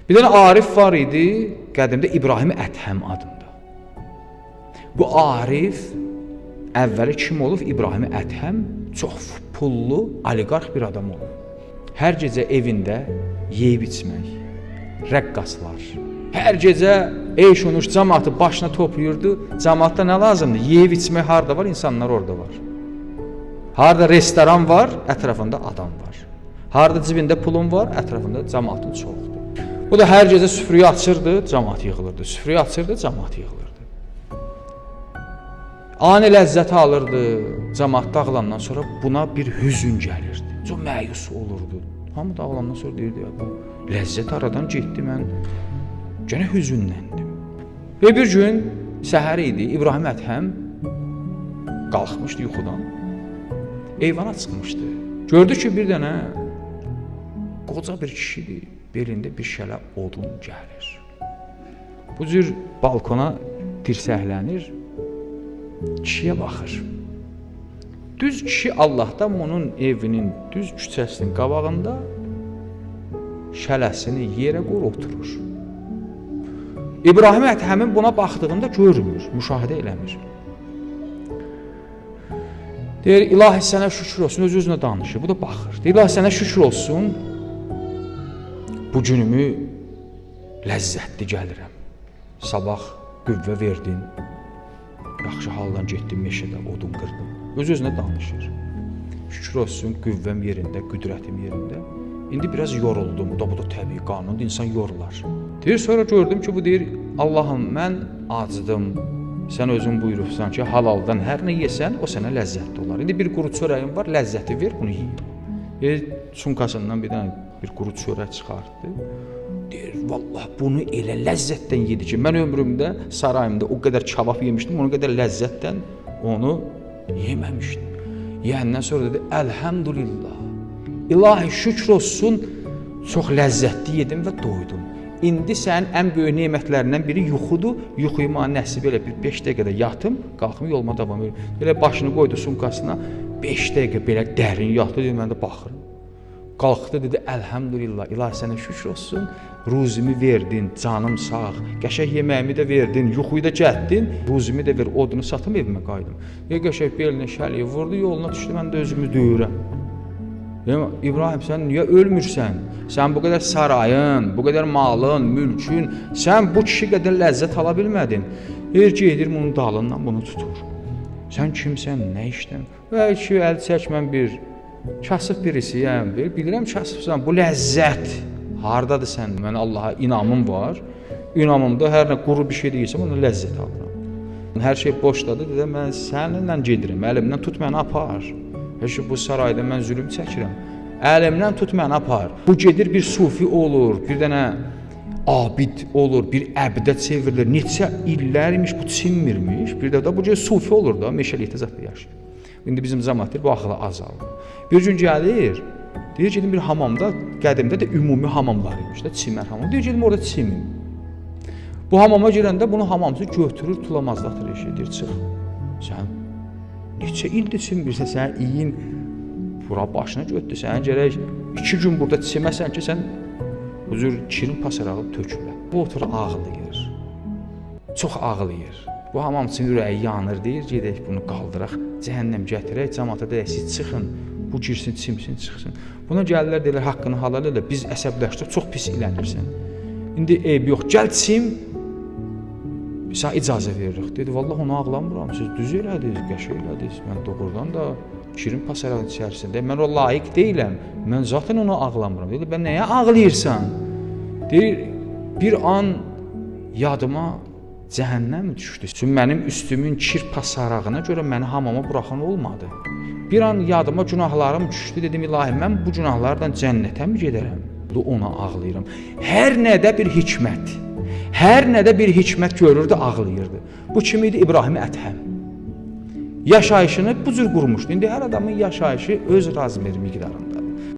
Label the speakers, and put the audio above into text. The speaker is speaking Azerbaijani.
Speaker 1: Bir dənə Arif var idi, qədimdə İbrahim Ədhəm adında. Bu Arif əvvəli kim olub? İbrahim Ədhəm çox pullu, oliqarx bir adam olub. Hər gecə evində yeyib içmək, rəqqaslar. Hər gecə eyş-unuş cəmaatı başına toplayırdı. Cəmaatda nə lazımdır? Yeyib içmək harda var? İnsanlar orada var. Harda restoran var, ətrafında adam var. Harda cibində pulun var, ətrafında cəmaatın çoxdur. Bu da hər gecə süfrəyə açırdı, cəmaat yığılırdı. Süfrəyə açırdı, cəmaat yığılırdı. Ani ləzzət alırdı. Cəmaat dağılandan sonra buna bir hüzün gəlirdi. Çox məyus olurdu. Hamı dağılandan sonra deyirdi, ya, bu ləzzət aradan getdi, mən gənə hüzünləndim. Və bir gün səhər idi, İbrahim Ədhəm qalxmışdı yuxudan. Eyvana çıxmışdı. Gördü ki, bir dənə qoca bir kişidir, belində bir şələ odun gəlir. Bu cür balkona dirsəklənir, kişiyə baxır. Düz kişi Allahdan onun evinin düz küçəsinin qabağında şələsini yerə qoyur, oturur. İbrahim Ədhəmin buna baxdığında görmür, müşahidə eləmir. Deyir, ilahi sənə şükür olsun, öz-özünə danışır, bu da baxır. Deyir, ilahi sənə şükür olsun, bu günümü ləzzətli gəlirəm. Sabah qüvvə verdin, yaxşı haldan getdim, meşədə odun qırdım. Öz-özünə danışır. Şükür olsun, qüvvəm yerində, qüdrətim yerində. İndi biraz yoruldum, bu da təbii qanundur, insan yorular. Deyir, sonra gördüm ki, bu deyir, Allahım, mən acıdım, sən özün buyurubsan ki, halaldan hər nə yesən, o sənə ləzzətli olar. İndi bir quru çörəyim var, ləzzəti ver, bunu yiyim. Çunkasından bir dənə bir quru çörək çıxartdı. Deyir, vallah bunu elə ləzzətdən yedi ki, mən ömrümdə sarayımda o qədər kabab yemişdim, o qədər ləzzətdən onu yeməmişdim. Yiyəndən sonra dedi, əlhəmdülillah, ilahi şükür olsun, çox ləzzətli yedim və doydum. İndi sənin ən böyük nemətlərindən biri yuxudur. Yuxuyu mənə nəsib elə bir 5 dəqiqədə yatım, qalxım yoluma davam edim. Elə başını qoydu sunkasına, 5 dəqiqə belə dərin yatdı, dedi, mən də baxırım. Qalxdı, dedi, əlhəmdülillah, ilahi sənə şükür olsun, ruzimi verdin, canım sağ, qəşək yeməyimi də verdin, yuxuyu da gətdin, ruzimi də ver, odunu satım, evimə qaydım. Qəşək belinə şəliyə vurdu, yoluna düşdü, mən də özümü döyürəm. İbrahim, sən niyə ölmürsən? Sən bu qədər sarayın, bu qədər malın, mülkün, sən bu kişi qədər ləzzət ala bilmədin. Gedir bunun dalından bunu tutur. Sən kimsən, nə işdən? Bəlkə əl çək, mən bir kasıb birisiyəm, bilirəm kasıbsan, bu ləzzət hardadır sən? Mən Allaha inamım var, inamımda hər nə quru bir şey deyirsəm, ona ləzzət alıram. Hər şey boşdadır, dedim, mən səninlə gedirəm, əlimdən tut məni apar. Bu sarayda mən zülüm çəkirəm, əlimdən tut məni apar. Bu gedir bir sufi olur, bir dənə abid olur, bir əbdə çevrilir. Neçə illər imiş, bu çinmirmiş, bir də bu sufi olur da, meşəlikdə zətdə yaşayır. İndi bizim zamandır, bu axıla azalır. Bir gün gəlir, deyir, gedim bir hamamda, qədimdə də ümumi hamamlar imiş də, çimər hamam. Deyir, gedim orada çimim. Bu hamama girəndə bunu hamamcı götürür, tulamazlatır eşi, deyir, çıx. Sən neçə ildir çimirsən, sənin iyin bura başına götdü, sənin gərək 2 gün burada çiməsən ki, sən bu cür kirin pasarağı tökülə. Bu otur ağlayır, çox ağlayır. Bu hamamçının ürəyi yanır, deyir, gedək bunu qaldıraq, cəhənnəm gətirək, cəmaata deyək, siz çıxın, bu girsin, çimsin, çıxsın. Buna gəlirlər, deyirlər, haqqını halal elə, biz əsəbləşdirib, çox pis ilənirsən. İndi eyb yox, gəl çim, sən icazə veririk. Dedi, vallahi onu ağlamıram, siz düz elədiniz, qəşək elədiniz. Mən doğrudan da kirin pasarağın içərisində, mən o layiq deyiləm, mən zaten onu ağlamıram. Dedi, mən nəyə ağlayırsan? Deyir, bir an yadıma cəhənnəm düşdü. Çünki mənim üstümün kir pasarağına görə məni hamama buraxan olmadı. Bir an yadıma günahlarım düşdü, dedim, ilahi, mən bu günahlardan cənnətə mi gedərəm? Ona ağlayıram. Hər nədə bir hikmət. Hər nədə bir hikmət görürdü, ağlayırdı. Bu kim idi? İbrahim Ədhəm. Yaşayışını bu cür qurmuşdu. İndi hər adamın yaşayışı öz razmeri miqdarında.